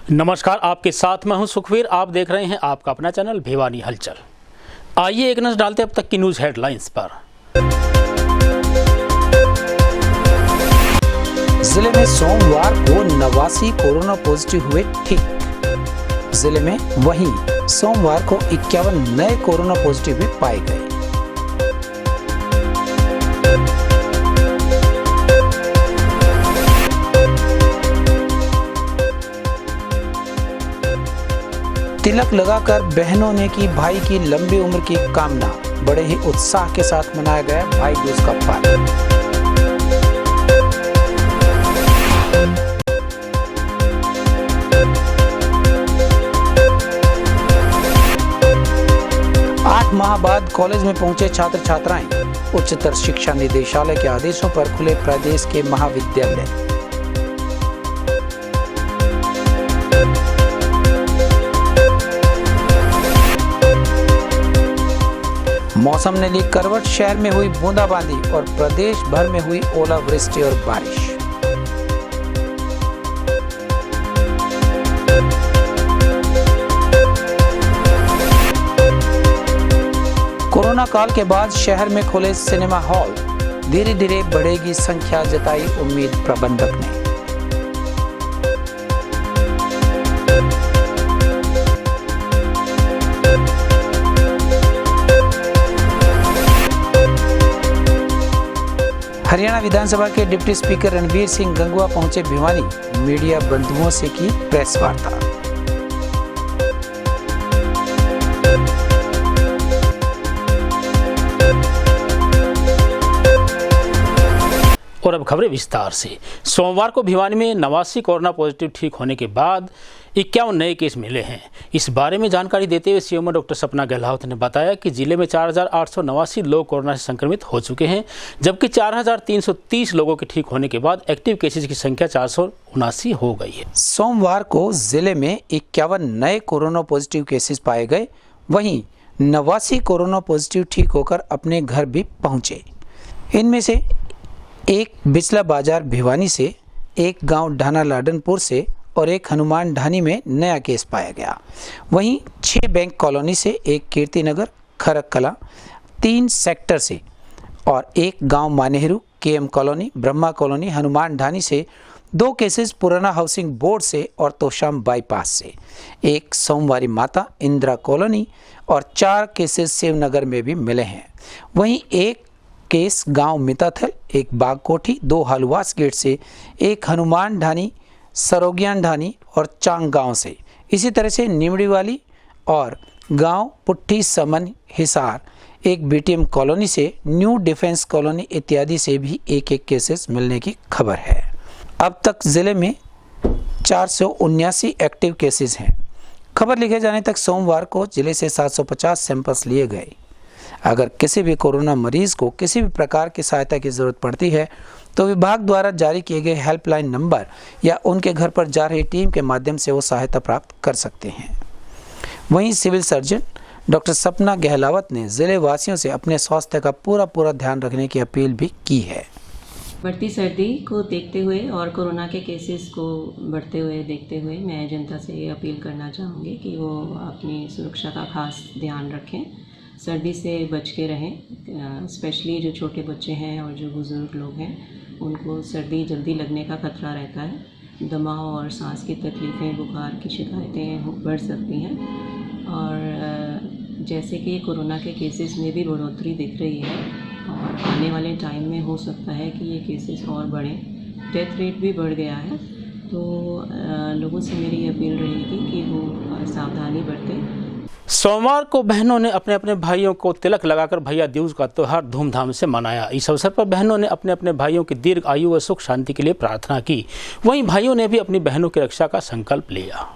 नमस्कार, आपके साथ मैं हूं सुखवीर। आप देख रहे हैं आपका अपना चैनल भिवानी हलचल। आइए एक नजर डालते हैं अब तक की न्यूज़ हेडलाइंस पर। जिले में सोमवार को 89 कोरोना पॉजिटिव हुए ठीक। जिले में वहीं सोमवार को 51 नए कोरोना पॉजिटिव भी पाए गए। तिलक लगाकर बहनों ने की भाई की लंबी उम्र की कामना। बड़े ही उत्साह के साथ मनाया गया भाई दूज का पर्व। आठ माह बाद कॉलेज में पहुंचे छात्र छात्राएं। उच्चतर शिक्षा निदेशालय के आदेशों पर खुले प्रदेश के महाविद्यालय। मौसम ने ली करवट, शहर में हुई बूंदाबांदी और प्रदेश भर में हुई ओलावृष्टि और बारिश। कोरोना काल के बाद शहर में खुले सिनेमा हॉल। धीरे धीरे बढ़ेगी संख्या, जताई उम्मीद प्रबंधक ने। हरियाणा विधानसभा के डिप्टी स्पीकर रणबीर सिंह गंगवा पहुंचे भिवानी। मीडिया बंधुओं से की प्रेस वार्ता। और अब खबरें विस्तार से। सोमवार को भिवानी में 89 कोरोना पॉजिटिव ठीक होने के बाद 51 नए केस मिले हैं। इस बारे में जानकारी देते हुए सीएमओ डॉक्टर सपना गहलावत ने बताया कि जिले में 4889 लोग कोरोना से संक्रमित हो चुके हैं, जबकि 4330 लोगों के ठीक होने के बाद एक्टिव केसेज की संख्या 479 हो गई है। सोमवार को जिले में 51 नए कोरोना पॉजिटिव केसेस पाए गए। वहीं 89 कोरोना पॉजिटिव ठीक होकर अपने घर भी पहुंचे। इनमें से एक बिचला बाजार भिवानी से, एक गांव ढाना लाडनपुर से और एक हनुमान ढानी में नया केस पाया गया। वहीं 6 बैंक कॉलोनी से, एक कीर्तिनगर खरक कला 3 सेक्टर से और एक गांव Manehru, KM colony, Brahma colony, Hanuman Dhani से 2 केसेस पुराना हाउसिंग बोर्ड से और तोशाम बाईपास से, एक सोमवारी माता इंदिरा कॉलोनी और 4 केसेस शिवनगर में भी मिले हैं। वहीं एक केस गांव मिताथल, एक बागकोठी, 2 हलवास गेट से, एक हनुमान ढानी, सरोगियान ढानी और चांग गांव से। इसी तरह से निमड़ी वाली और गांव पुट्ठी समन हिसार, एक बीटीएम कॉलोनी से, न्यू डिफेंस कॉलोनी इत्यादि से भी एक केसेस मिलने की खबर है। अब तक जिले में 479 एक्टिव केसेस हैं। खबर लिखे जाने तक सोमवार को जिले से 750 सैंपल्स लिए गए। अगर किसी भी कोरोना मरीज को किसी भी प्रकार की सहायता की जरूरत पड़ती है तो विभाग द्वारा जारी किए गए हेल्पलाइन नंबर या उनके घर पर जा रही टीम के माध्यम से वो सहायता प्राप्त कर सकते हैं। वहीं सिविल सर्जन डॉक्टर सपना गहलावत ने जिले वासियों से अपने स्वास्थ्य का पूरा ध्यान रखने की अपील भी की है। बढ़ती सर्दी को देखते हुए और कोरोना के केसेस को बढ़ते हुए देखते हुए मैं जनता से ये अपील करना चाहूँगी कि वो अपनी सुरक्षा का खास ध्यान रखें, सर्दी से बच के रहें। स्पेशली जो छोटे बच्चे हैं और जो बुज़ुर्ग लोग हैं उनको सर्दी जल्दी लगने का खतरा रहता है। दमा और सांस की तकलीफ़ें, बुखार की शिकायतें बढ़ सकती हैं और जैसे कि कोरोना के केसेस में भी बढ़ोतरी दिख रही है और आने वाले टाइम में हो सकता है कि ये केसेस और बढ़ें। डेथ रेट भी बढ़ गया है, तो लोगों से मेरी अपील रहेगी कि वो सावधानी बरतें। सोमवार को बहनों ने अपने अपने भाइयों को तिलक लगाकर भैया दूज का त्योहार धूमधाम से मनाया। इस अवसर पर बहनों ने अपने अपने भाइयों की दीर्घ आयु व सुख शांति के लिए प्रार्थना की। वहीं भाइयों ने भी अपनी बहनों की रक्षा का संकल्प लिया।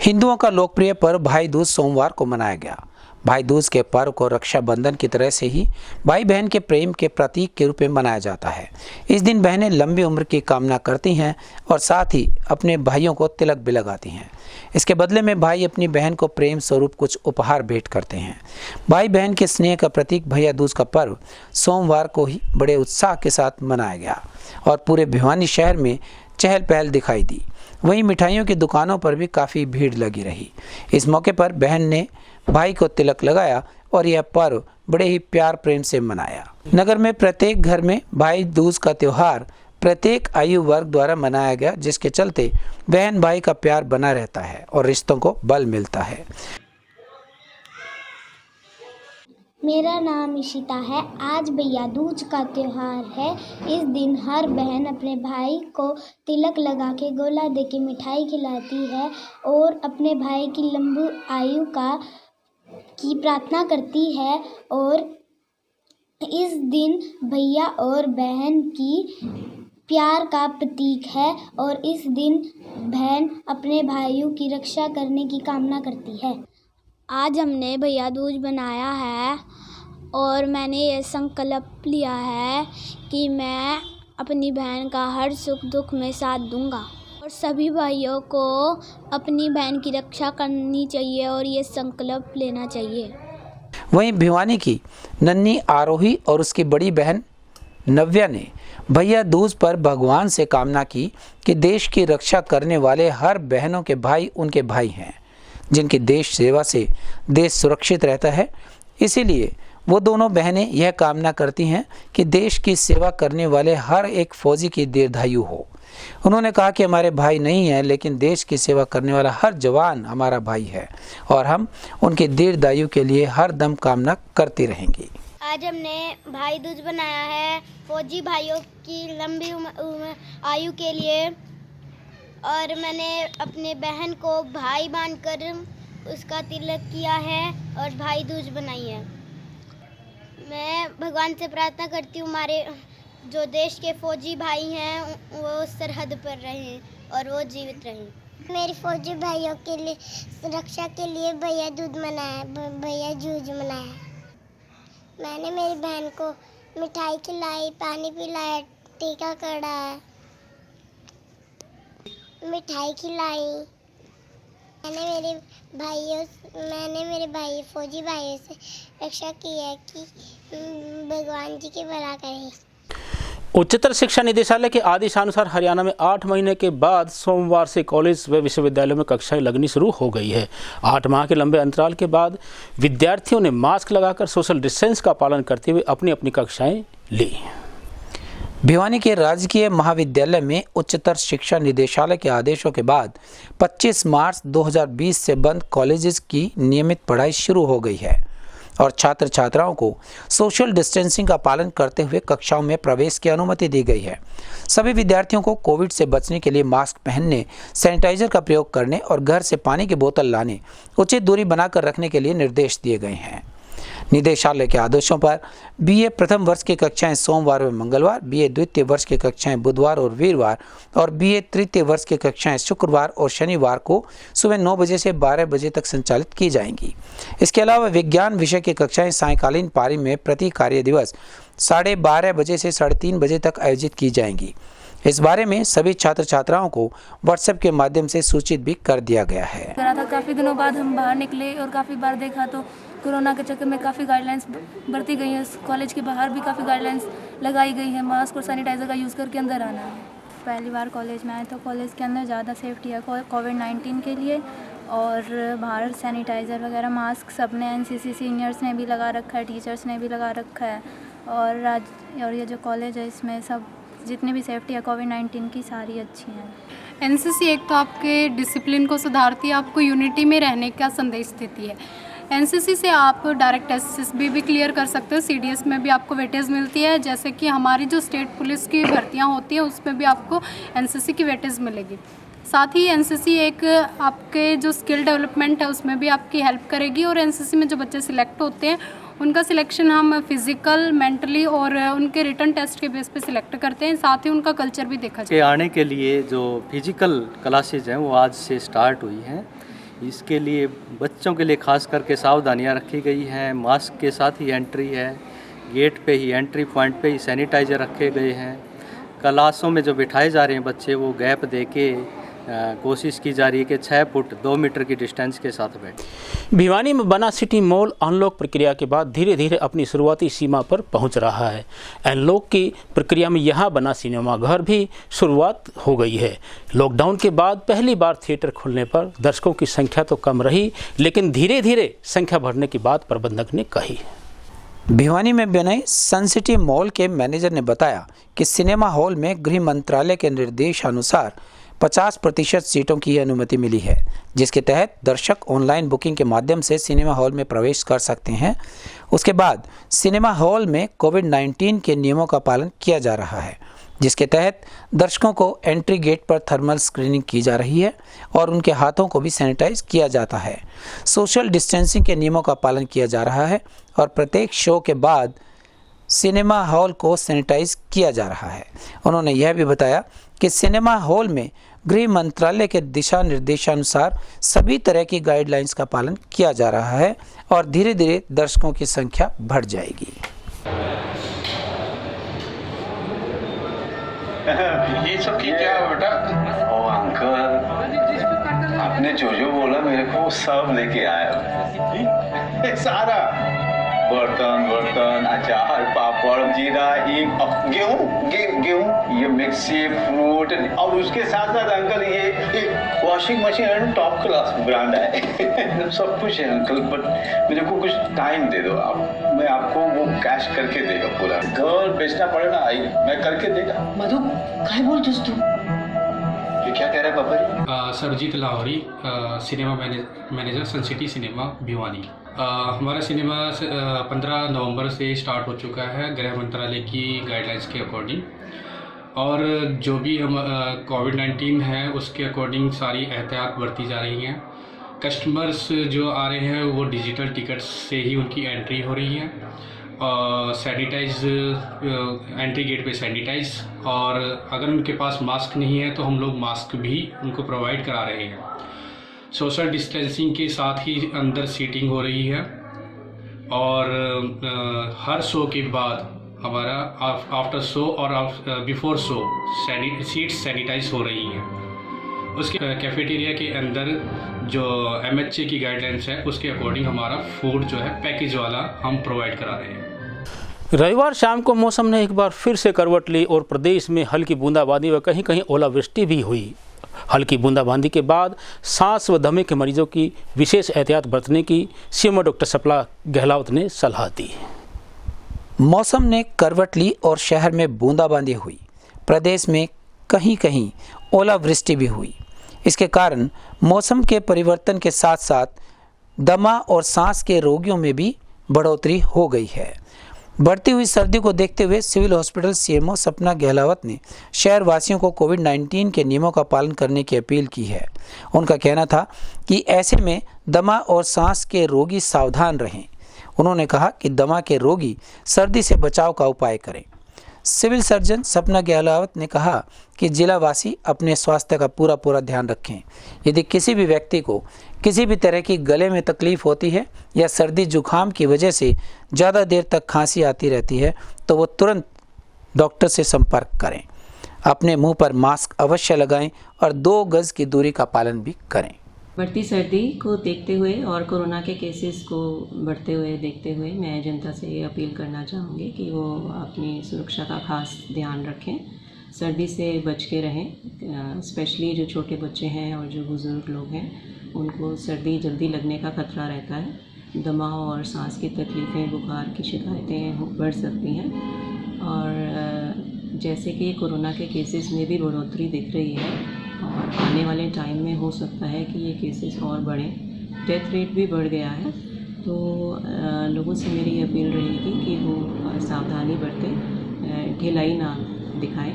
हिंदुओं का लोकप्रिय पर्व भाई दूज सोमवार को मनाया गया। भाई दूज के पर्व को रक्षाबंधन की तरह से ही भाई बहन के प्रेम के प्रतीक के रूप में मनाया जाता है। इस दिन बहनें लंबी उम्र की कामना करती हैं और साथ ही अपने भाइयों को तिलक भी लगाती हैं। इसके बदले में भाई अपनी बहन को प्रेम स्वरूप कुछ उपहार भेंट करते हैं। भाई बहन के स्नेह का प्रतीक भैया दूज का पर्व सोमवार को ही बड़े उत्साह के साथ मनाया गया और पूरे भिवानी शहर में चहल पहल दिखाई दी। वहीं मिठाइयों की दुकानों पर भी काफ़ी भीड़ लगी रही। इस मौके पर बहन ने भाई को तिलक लगाया और यह पर्व बड़े ही प्यार प्रेम से मनाया। नगर में प्रत्येक घर में भाई दूज का त्योहार प्रत्येक आयु वर्ग द्वारा मनाया गया, जिसके चलते बहन भाई का प्यार बना रहता है और रिश्तों को बल मिलता है। मेरा नाम इशिता है। आज भैया दूज का त्यौहार है। इस दिन हर बहन अपने भाई को तिलक लगा के गोला दे के मिठाई खिलाती है और अपने भाई की लंबी आयु की प्रार्थना करती है। और इस दिन भैया और बहन की प्यार का प्रतीक है और इस दिन बहन अपने भाइयों की रक्षा करने की कामना करती है। आज हमने भैया दूज बनाया है और मैंने ये संकल्प लिया है कि मैं अपनी बहन का हर सुख दुख में साथ दूंगा और सभी भाइयों को अपनी बहन की रक्षा करनी चाहिए और ये संकल्प लेना चाहिए। वहीं भिवानी की नन्ही आरोही और उसकी बड़ी बहन नव्या ने भैया दूज पर भगवान से कामना की कि देश की रक्षा करने वाले हर बहनों के भाई उनके भाई हैं, जिनकी देश सेवा से देश सुरक्षित रहता है। इसीलिए वो दोनों बहनें यह कामना करती हैं कि देश की सेवा करने वाले हर एक फौजी की दीर्घायु हो। उन्होंने कहा कि हमारे भाई नहीं हैं, लेकिन देश की सेवा करने वाला हर जवान हमारा भाई है और हम उनकी दीर्घायु के लिए हर दम कामना करती रहेंगी। आज हमने भाई दूज बनाया है फौजी भाइयों की लंबी आयु के लिए और मैंने अपने बहन को भाई बांधकर उसका तिलक किया है और भाई दूज बनाई है। मैं भगवान से प्रार्थना करती हूँ हमारे जो देश के फौजी भाई हैं वो सरहद पर रहें और वो जीवित रहें। मेरे फौजी भाइयों के लिए सुरक्षा के लिए भैया दूज मनाया, भैया दूज मनाया। मैंने मेरी बहन को मिठाई खिलाई, पानी पिलाया, टीका कराया, मिठाई खिलाई। मैंने मेरे भाई फौजी भाइयों से रक्षा की है कि भगवान जी की भला करें। उच्चतर शिक्षा निदेशालय के आदेशानुसार हरियाणा में 8 महीने के बाद सोमवार से कॉलेज व विश्वविद्यालयों में कक्षाएं लगनी शुरू हो गई है। 8 माह के लंबे अंतराल के बाद विद्यार्थियों ने मास्क लगाकर सोशल डिस्टेंस का पालन करते हुए अपनी अपनी कक्षाएं ली। भिवानी के राजकीय महाविद्यालय में उच्चतर शिक्षा निदेशालय के आदेशों के बाद 25 मार्च 2020 से बंद कॉलेजेस की नियमित पढ़ाई शुरू हो गई है और छात्र छात्राओं को सोशल डिस्टेंसिंग का पालन करते हुए कक्षाओं में प्रवेश की अनुमति दी गई है। सभी विद्यार्थियों को कोविड से बचने के लिए मास्क पहनने, सैनिटाइजर का प्रयोग करने और घर से पानी की बोतल लाने, उचित दूरी बनाकर रखने के लिए निर्देश दिए गए हैं। निदेशालय के आदेशों पर बीए प्रथम वर्ष की कक्षाएं सोमवार व मंगलवार, बीए द्वितीय वर्ष की कक्षाएं बुधवार और वीरवार और बीए तृतीय वर्ष की कक्षाएं शुक्रवार और शनिवार को सुबह 9 बजे से 12 बजे तक संचालित की जाएंगी। इसके अलावा विज्ञान विषय की कक्षाएं सायंकालीन पारी में प्रति कार्य दिवस 12:30 बजे से 3:30 बजे तक आयोजित की जाएंगी। इस बारे में सभी छात्र छात्राओं को व्हाट्सएप के माध्यम से सूचित भी कर दिया गया है। काफ़ी दिनों बाद हम बाहर निकले और काफ़ी बार देखा तो कोरोना के चक्कर में काफ़ी गाइडलाइंस बरती गई हैं। कॉलेज के बाहर भी काफ़ी गाइडलाइंस लगाई गई हैं। मास्क और सैनिटाइज़र का यूज़ करके अंदर आना है। पहली बार कॉलेज में आए तो कॉलेज के अंदर ज़्यादा सेफ्टी है कोविड-19 के लिए और बाहर सैनिटाइज़र वगैरह मास्क सब ने एनसीसी सीनियर्स ने भी लगा रखा है, टीचर्स ने भी लगा रखा है और ये जो कॉलेज है इसमें सब जितनी भी सेफ्टी है कोविड-19 की सारी अच्छी हैं। एनसीसी एक तो आपके डिसिप्लिन को सुधारती है, आपको यूनिटी में रहने का संदेश देती है। एनसीसी से आप डायरेक्ट एसएसबी भी क्लियर कर सकते हो, सीडीएस में भी आपको वेटेज मिलती है। जैसे कि हमारी जो स्टेट पुलिस की भर्तियां होती हैं उसमें भी आपको एनसीसी की वेटेज मिलेगी। साथ ही एनसीसी एक आपके जो स्किल डेवलपमेंट है उसमें भी आपकी हेल्प करेगी और एनसीसी में जो बच्चे सिलेक्ट होते हैं उनका सिलेक्शन हम फिज़िकल, मेंटली और उनके रिटन टेस्ट के बेस पे सिलेक्ट करते हैं। साथ ही उनका कल्चर भी देखा जाए। आने के लिए जो फिजिकल क्लासेज हैं वो आज से स्टार्ट हुई हैं। इसके लिए बच्चों के लिए खास करके सावधानियां रखी गई हैं। मास्क के साथ ही एंट्री है, गेट पे ही एंट्री पॉइंट पे ही सैनिटाइज़र रखे गए हैं। क्लासों में जो बिठाए जा रहे हैं बच्चे वो गैप दे के कोशिश की जा रही है कि 6 फुट 2 मीटर की डिस्टेंस के साथ बैठे। भिवानी में बना सिटी मॉल अनलॉक प्रक्रिया के बाद धीरे धीरे अपनी शुरुआती सीमा पर पहुंच रहा है। अनलॉक की प्रक्रिया में यहां बना सिनेमा घर भी शुरुआत हो गई है। लॉकडाउन के बाद पहली बार थिएटर खुलने पर दर्शकों की संख्या तो कम रही, लेकिन धीरे धीरे संख्या बढ़ने की बात प्रबंधक ने कही। भिवानी में बने सन सिटी मॉल के मैनेजर ने बताया कि सिनेमा हॉल में गृह मंत्रालय के निर्देशानुसार 50% सीटों की अनुमति मिली है, जिसके तहत दर्शक ऑनलाइन बुकिंग के माध्यम से सिनेमा हॉल में प्रवेश कर सकते हैं। उसके बाद सिनेमा हॉल में कोविड-19 के नियमों का पालन किया जा रहा है, जिसके तहत दर्शकों को एंट्री गेट पर थर्मल स्क्रीनिंग की जा रही है और उनके हाथों को भी सैनिटाइज किया जाता है। सोशल डिस्टेंसिंग के नियमों का पालन किया जा रहा है और प्रत्येक शो के बाद सिनेमा हॉल को सैनिटाइज किया जा रहा है। उन्होंने यह भी बताया कि सिनेमा हॉल में गृह मंत्रालय के दिशा निर्देशानुसार सभी तरह की गाइडलाइंस का पालन किया जा रहा है और धीरे धीरे दर्शकों की संख्या बढ़ जाएगी। ये सब क्या है बेटा? ओ अंकल, आपने जो जो बोला मेरे को सब लेके आया। सारा बर्तन, अचार, पापड़, जीरा, हींग, गेहूं, ये मिक्सी, फ्रूट, और उसके साथ साथ अंकल ये washing machine top class brand है। सब कुछ है अंकल, बट मेरे को कुछ टाइम दे दो आप, मैं आपको वो कैश करके देगा पूरा। घर बेचना पड़े ना, मैं करके देगा। मधु काय बोलतोस तू? ये क्या कह रहा है पापा जी? सरजीत लाहौरी, सिनेमा मैनेजर सन सिटी सिनेमा भिवानी। हमारा सिनेमा 15 नवंबर से स्टार्ट हो चुका है गृह मंत्रालय की गाइडलाइंस के अकॉर्डिंग, और जो भी हम कोविड-19 है उसके अकॉर्डिंग सारी एहतियात बरती जा रही हैं। कस्टमर्स जो आ रहे हैं वो डिजिटल टिकट्स से ही उनकी एंट्री हो रही है, सैनिटाइज, एंट्री गेट पे सैनिटाइज, और अगर उनके पास मास्क नहीं है तो हम लोग मास्क भी उनको प्रोवाइड करा रहे हैं। सोशल डिस्टेंसिंग के साथ ही अंदर सीटिंग हो रही है, और हर शो के बाद हमारा आफ्टर शो और बिफोर शो सीट्स सैनिटाइज हो रही हैं। उसके कैफेटेरिया के अंदर जो MHA की गाइडलाइंस है उसके अकॉर्डिंग हमारा फूड जो है पैकेज वाला हम प्रोवाइड करा रहे हैं। रविवार शाम को मौसम ने एक बार फिर से करवट ली और प्रदेश में हल्की बूंदाबांदी व कहीं कहीं ओलावृष्टि भी हुई। हल्की बूंदाबांदी के बाद सांस व दमे के मरीजों की विशेष एहतियात बरतने की सीएमओ डॉक्टर सपना गहलावत ने सलाह दी। मौसम ने करवट ली और शहर में बूंदाबांदी हुई। प्रदेश में कहीं कहीं ओलावृष्टि भी हुई। इसके कारण मौसम के परिवर्तन के साथ साथ दमा और सांस के रोगियों में भी बढ़ोतरी हो गई है। बढ़ती हुई सर्दी को देखते हुए सिविल हॉस्पिटल सीएमओ सपना गहलावत ने शहर वासियों को कोविड-19 के नियमों का पालन करने की अपील की है। उनका कहना था कि ऐसे में दमा और सांस के रोगी सावधान रहें। उन्होंने कहा कि दमा के रोगी सर्दी से बचाव का उपाय करें। सिविल सर्जन सपना गहलावत ने कहा कि जिलावासी अपने स्वास्थ्य का पूरा ध्यान रखें। यदि किसी भी व्यक्ति को किसी भी तरह की गले में तकलीफ होती है या सर्दी जुकाम की वजह से ज़्यादा देर तक खांसी आती रहती है तो वो तुरंत डॉक्टर से संपर्क करें। अपने मुंह पर मास्क अवश्य लगाएं और 2 गज की दूरी का पालन भी करें। बढ़ती सर्दी को देखते हुए और कोरोना के केसेस को बढ़ते हुए देखते हुए मैं जनता से ये अपील करना चाहूँगी कि वो अपनी सुरक्षा का खास ध्यान रखें, सर्दी से बच के रहें। स्पेशली जो छोटे बच्चे हैं और जो बुज़ुर्ग लोग हैं उनको सर्दी जल्दी लगने का खतरा रहता है। दमा और सांस की तकलीफ़ें, बुखार की शिकायतें बढ़ सकती हैं, और जैसे कि कोरोना के केसेस में भी बढ़ोतरी दिख रही है और आने वाले टाइम में हो सकता है कि ये केसेस और बढ़ें, डेथ रेट भी बढ़ गया है। तो लोगों से मेरी अपील रहेगी कि वो सावधानी बरतें, ढिलाई ना दिखाएं,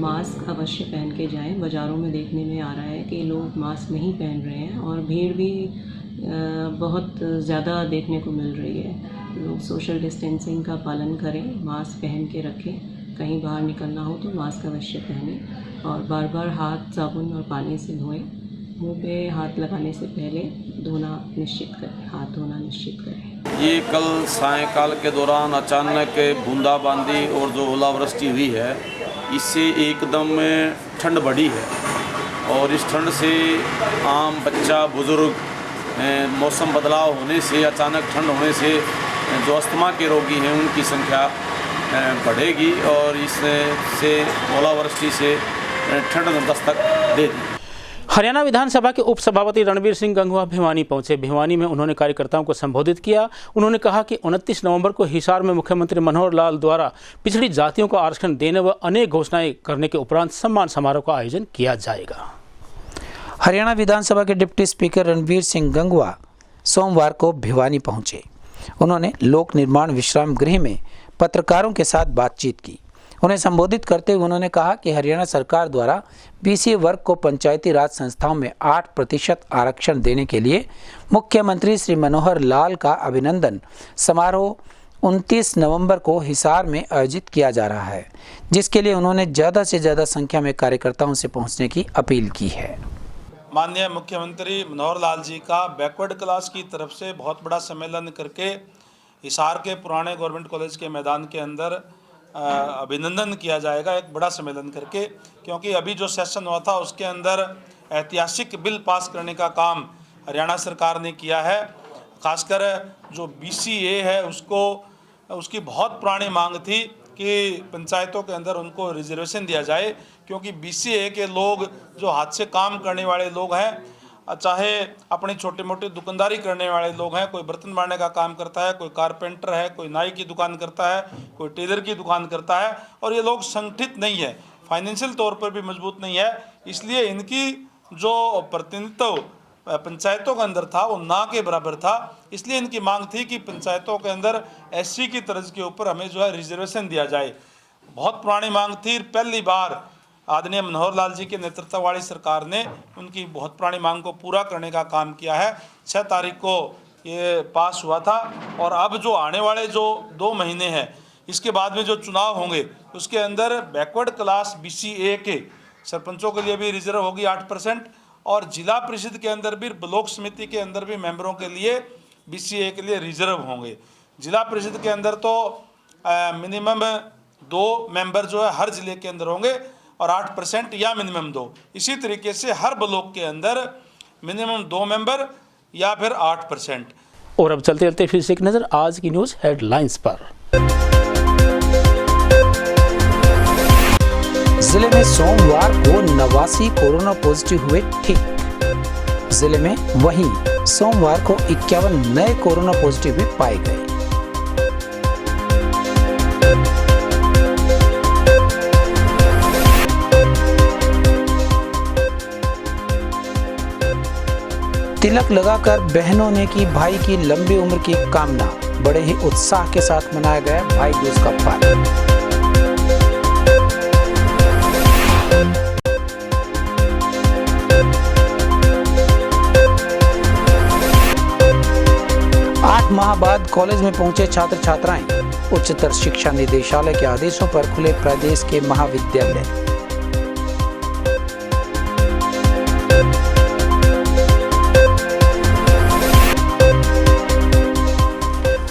मास्क अवश्य पहन के जाएं। बाज़ारों में देखने में आ रहा है कि लोग मास्क नहीं पहन रहे हैं और भीड़ भी बहुत ज़्यादा देखने को मिल रही है। लोग सोशल डिस्टेंसिंग का पालन करें, मास्क पहन के रखें, कहीं बाहर निकलना हो तो मास्क अवश्य पहनें और बार बार हाथ साबुन और पानी से धोएं। मुंह पे हाथ लगाने से पहले धोना निश्चित करें, हाथ धोना निश्चित करें। ये कल सायंकाल के दौरान अचानक बूंदाबांदी और जो ओलावृष्टि हुई है इससे एकदम ठंड बढ़ी है और इस ठंड से आम बच्चा बुज़ुर्ग, मौसम बदलाव होने से, अचानक ठंड होने से जो अस्थमा के रोगी हैं उनकी संख्या बढ़ेगी और इससे ओलावृष्टि से ठंड ने दस्तक दे दी। हरियाणा विधानसभा के उपसभापति रणवीर सिंह गंगवा भिवानी पहुंचे। भिवानी में उन्होंने कार्यकर्ताओं को संबोधित किया। उन्होंने कहा कि 29 नवंबर को हिसार में मुख्यमंत्री मनोहर लाल द्वारा पिछड़ी जातियों को आरक्षण देने व अनेक घोषणाएं करने के उपरांत सम्मान समारोह का आयोजन किया जाएगा। हरियाणा विधानसभा के डिप्टी स्पीकर रणवीर सिंह गंगवा सोमवार को भिवानी पहुंचे। उन्होंने लोक निर्माण विश्राम गृह में पत्रकारों के साथ बातचीत की। उन्हें संबोधित करते हुए उन्होंने कहा कि हरियाणा सरकार द्वारा बीसीए वर्ग को पंचायती राज संस्थाओं में 8% आरक्षण देने के लिए मुख्यमंत्री श्री मनोहर लाल का अभिनंदन समारोह 29 नवंबर को हिसार में आयोजित किया जा रहा है, जिसके लिए उन्होंने ज़्यादा से ज़्यादा संख्या में कार्यकर्ताओं से पहुंचने की अपील की है। माननीय मुख्यमंत्री मनोहर लाल जी का बैकवर्ड क्लास की तरफ से बहुत बड़ा सम्मेलन करके हिसार के पुराने गवर्नमेंट कॉलेज के मैदान के अंदर अभिनंदन किया जाएगा, एक बड़ा सम्मेलन करके, क्योंकि अभी जो सेशन हुआ था उसके अंदर ऐतिहासिक बिल पास करने का काम हरियाणा सरकार ने किया है। खासकर जो बीसीए है उसकी बहुत पुरानी मांग थी कि पंचायतों के अंदर उनको रिजर्वेशन दिया जाए, क्योंकि बीसीए के लोग जो हाथ से काम करने वाले लोग हैं, चाहे अपनी छोटी मोटी दुकानदारी करने वाले लोग हैं, कोई बर्तन मारने का काम करता है, कोई कारपेंटर है, कोई नाई की दुकान करता है, कोई टेलर की दुकान करता है, और ये लोग संगठित नहीं है, फाइनेंशियल तौर पर भी मजबूत नहीं है। इसलिए इनकी जो प्रतिनिधित्व पंचायतों के अंदर था वो ना के बराबर था। इसलिए इनकी मांग थी कि पंचायतों के अंदर एससी की तर्ज के ऊपर हमें जो है रिजर्वेशन दिया जाए। बहुत पुरानी मांग थी। पहली बार आदरणीय मनोहर लाल जी के नेतृत्व वाली सरकार ने उनकी बहुत पुरानी मांग को पूरा करने का काम किया है। 6 तारीख को ये पास हुआ था और अब जो आने वाले जो 2 महीने हैं, इसके बाद में जो चुनाव होंगे उसके अंदर बैकवर्ड क्लास बीसीए के सरपंचों के लिए भी रिजर्व होगी 8%, और जिला परिषद के अंदर भी, ब्लॉक समिति के अंदर भी मेंबरों के लिए बीसीए के लिए रिजर्व होंगे। जिला परिषद के अंदर तो मिनिमम 2 मेंबर जो है हर जिले के अंदर होंगे और 8% या मिनिमम 2। इसी तरीके से हर ब्लॉक के अंदर मिनिमम 2 मेंबर या फिर 8%। और अब चलते चलते फिर से एक नजर आज की न्यूज हेडलाइंस पर। जिले में सोमवार को 89 कोरोना पॉजिटिव हुए ठीक। जिले में वहीं सोमवार को 51 नए कोरोना पॉजिटिव भी पाए गए। तिलक लगाकर बहनों ने की भाई की लंबी उम्र की कामना। बड़े ही उत्साह के साथ मनाया गया भाई दूज का पर्व। 8 माह बाद कॉलेज में पहुंचे छात्र छात्राएं। उच्चतर शिक्षा निदेशालय के आदेशों पर खुले प्रदेश के महाविद्यालय।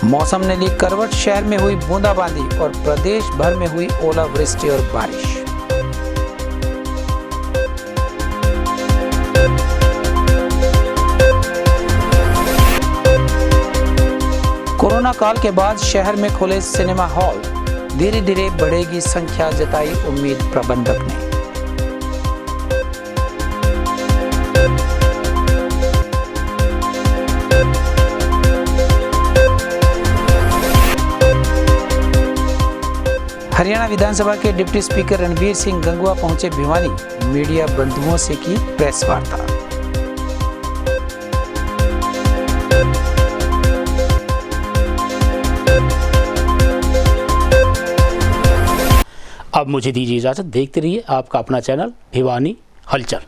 मौसम ने ली करवट। शहर में हुई बूंदाबांदी और प्रदेश भर में हुई ओलावृष्टि और बारिश। कोरोना काल के बाद शहर में खुले सिनेमा हॉल। धीरे धीरे बढ़ेगी संख्या, जताई उम्मीद प्रबंधक ने। हरियाणा विधानसभा के डिप्टी स्पीकर रणवीर सिंह गंगवा पहुंचे भिवानी। मीडिया बंधुओं से की प्रेस वार्ता। अब मुझे दीजिए इजाजत। देखते रहिए आपका अपना चैनल भिवानी हलचल।